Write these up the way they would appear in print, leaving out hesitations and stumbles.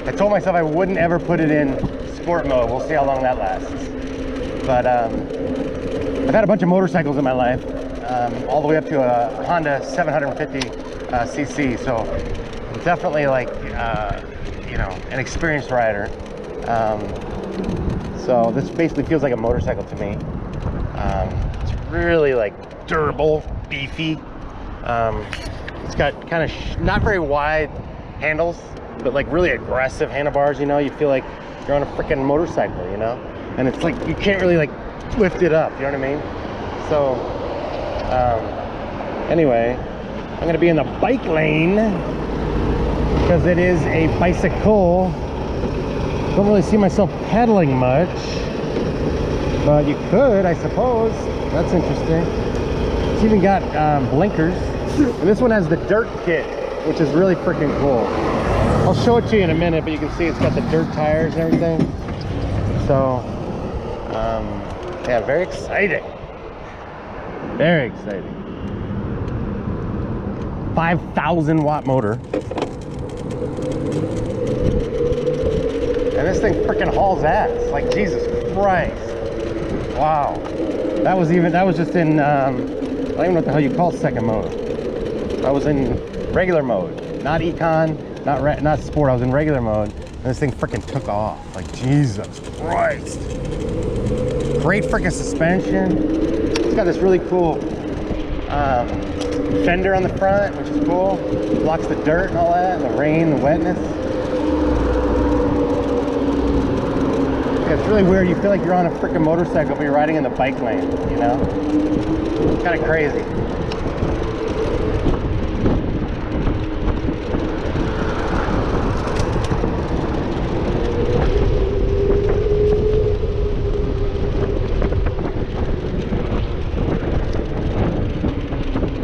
I told myself I wouldn't ever put it in sport mode. We'll see how long that lasts. But I've had a bunch of motorcycles in my life, all the way up to a Honda 750 cc. So I'm definitely like, you know, an experienced rider. So this basically feels like a motorcycle to me. It's really like durable, beefy. It's got kind of not very wide handles, but like really aggressive handlebars, you know. You feel like you're on a freaking motorcycle, you know. And it's like you can't really like lift it up, you know what I mean? So anyway, I'm gonna be in the bike lane because it is a bicycle. Don't really see myself pedaling much, but you could, I suppose. That's interesting. It's even got blinkers, and this one has the dirt kit, which is really freaking cool. I'll show it to you in a minute, but you can see it's got the dirt tires and everything. So yeah, very exciting. Very exciting. 5,000 watt motor. And this thing freaking hauls ass. Like, Jesus Christ. Wow. That was just in, I don't even know what the hell you call second mode. I was in regular mode, not econ, not sport. I was in regular mode, and this thing freaking took off. Like, Jesus Christ. Great freaking suspension. It's got this really cool fender on the front, which is cool. Blocks the dirt and all that, and the rain, the wetness. Yeah, it's really weird. You feel like you're on a freaking motorcycle, but you're riding in the bike lane, you know? It's kind of crazy.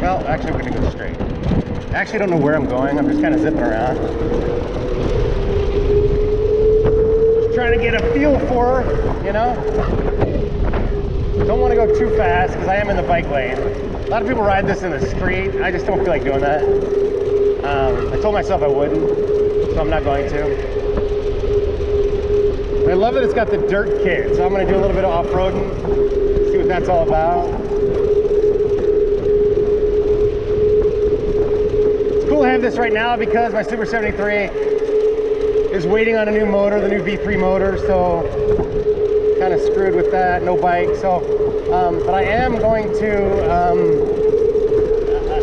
Well, actually, we're gonna go straight. I actually don't know where I'm going. I'm just kind of zipping around. Just trying to get a feel for her, you know? Don't want to go too fast because I am in the bike lane. A lot of people ride this in the street. I just don't feel like doing that. I told myself I wouldn't, so I'm not going to. I love that it's got the dirt kit, so I'm going to do a little bit of off-roading, see what that's all about. Cool to have this right now because my Super 73 is waiting on a new motor, the new V3 motor, so kind of screwed with that, no bike. So but I am going to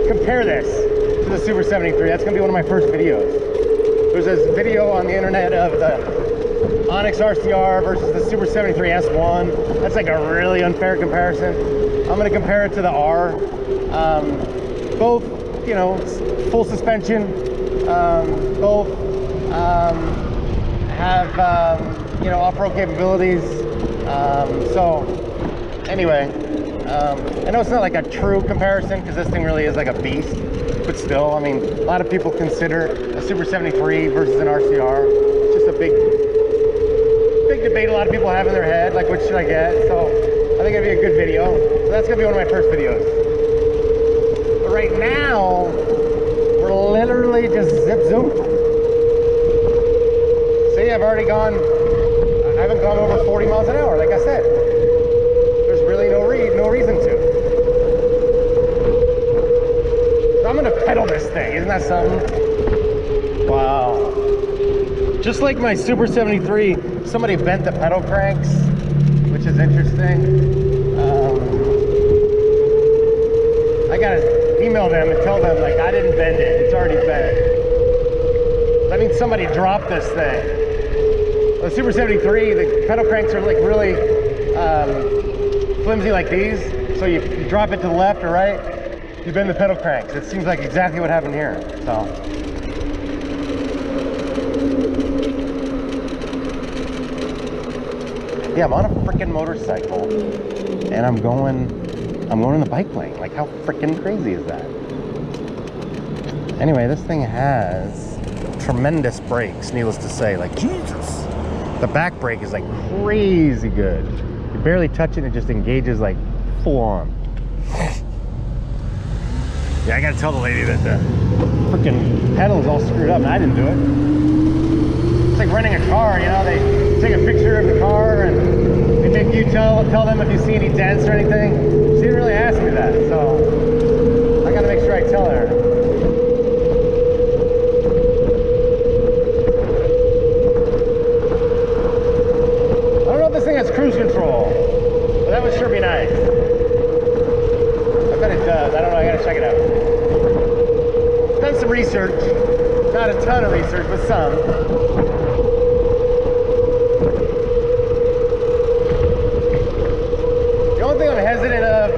compare this to the Super 73. That's gonna be one of my first videos. There's this video on the internet of the Onyx Rcr versus the Super 73 S1. That's like a really unfair comparison. I'm gonna compare it to the R. Both, you know, full suspension, both have you know, off-road capabilities. So anyway, I know it's not like a true comparison because this thing really is like a beast, but still, I mean, a lot of people consider a Super 73 versus an RCR. It's just a big debate a lot of people have in their head, like, what should I get? So I think it'd be a good video. So that's gonna be one of my first videos. But right now, we're literally just zip zoom. See, I've already gone, I haven't gone over 40 miles an hour, like I said. There's really no reason to. So I'm gonna pedal this thing, isn't that something? Wow. Just like my Super 73, somebody bent the pedal cranks, which is interesting. I gotta email them and tell them, like, I didn't bend it, it's already bent. That means somebody dropped this thing. The Super 73, the pedal cranks are like really flimsy like these. So you drop it to the left or right, you bend the pedal cranks. It seems like exactly what happened here. So yeah, I'm on a freaking motorcycle and I'm going in the bike lane. Like, how freaking crazy is that? Anyway, this thing has tremendous brakes, needless to say. Like, Jesus. The back brake is like crazy good. You barely touch it, it just engages like full on. Yeah, I gotta tell the lady that the freaking pedal is all screwed up and I didn't do it. It's like renting a car, you know, they take a picture of the car and they make you tell them if you see any dents or anything. She didn't really ask me that, so I gotta make sure I tell her. I don't know if this thing has cruise control, but that would sure be nice. I bet it does. I don't know, I gotta check it out. Done some research. Not a ton of research, but some. The only thing I'm hesitant of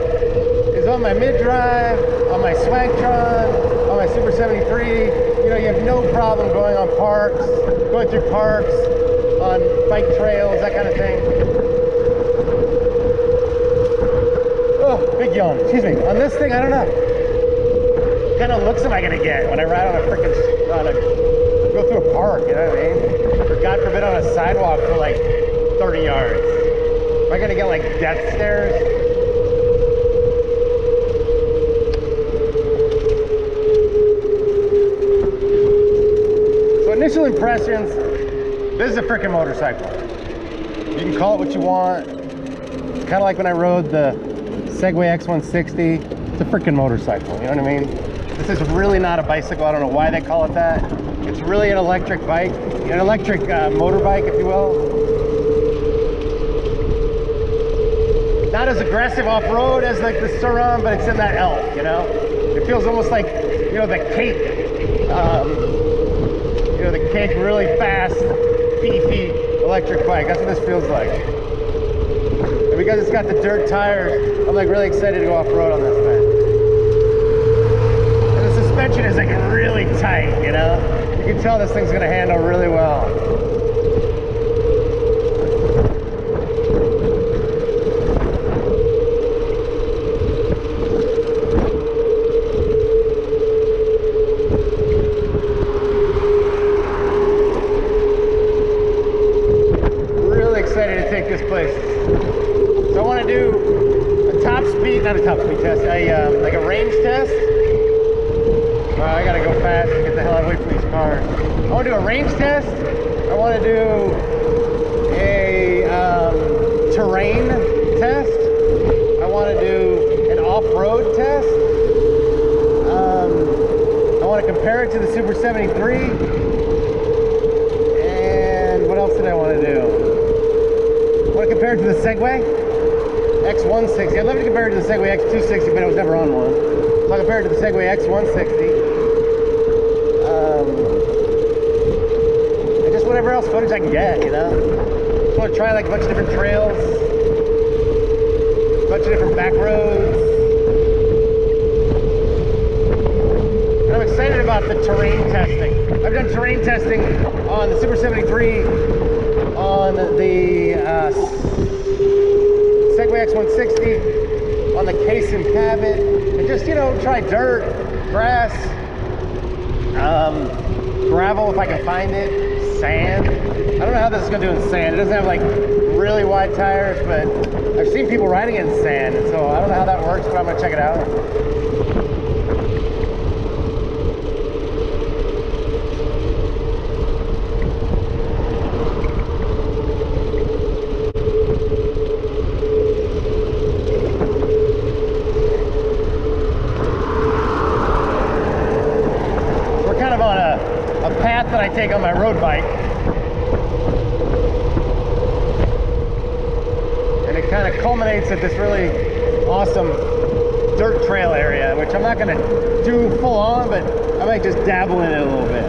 is on my mid-drive, on my Swagtron, on my Super 73. You know, you have no problem going on parks, going through parks, on bike trails, that kind of thing. Oh, big yawn. Excuse me. On this thing, I don't know. What kind of looks am I gonna get when I ride on a freaking go through a park, you know what I mean? Or God forbid on a sidewalk for like 30 yards. Am I gonna get like death stares? So initial impressions, this is a freaking motorcycle. You can call it what you want. Kind of like when I rode the Segway X160. It's a freaking motorcycle, you know what I mean? This is really not a bicycle. I don't know why they call it that. It's really an electric bike, an electric motorbike, if you will. Not as aggressive off-road as like the Rcr, but it's in that elk, you know? It feels almost like, you know, the Cape. You know, the Cape, really fast, beefy electric bike. That's what this feels like. And because it's got the dirt tires, I'm like really excited to go off-road on this thing. Suspension is like really tight, you know? You can tell this thing's gonna handle really well. Really excited to take this place. So I want to do a top speed, not a top speed test, like a range test. I gotta go fast and get the hell away from these cars. I want to do a range test. I want to do a terrain test. I want to do an off-road test. I want to compare it to the Super 73. And what else did I want to do? I want to compare it to the Segway X160. I'd love to compare it to the Segway X260, but I was never on one. So I'll compare it to the Segway X160. And just whatever else footage I can get, you know? Just want to try like a bunch of different trails, a bunch of different back roads. And I'm excited about the terrain testing. I've done terrain testing on the Super 73, on the Segway X160, on the Case and Cabot, and just, you know, try dirt, grass, gravel if I can find it, sand. I don't know how this is gonna do in sand. It doesn't have like really wide tires, but I've seen people riding in sand, and so I don't know how that works, but I'm gonna check it out. That I take on my road bike, and it kind of culminates at this really awesome dirt trail area, which I'm not going to do full on, but I might just dabble in it a little bit.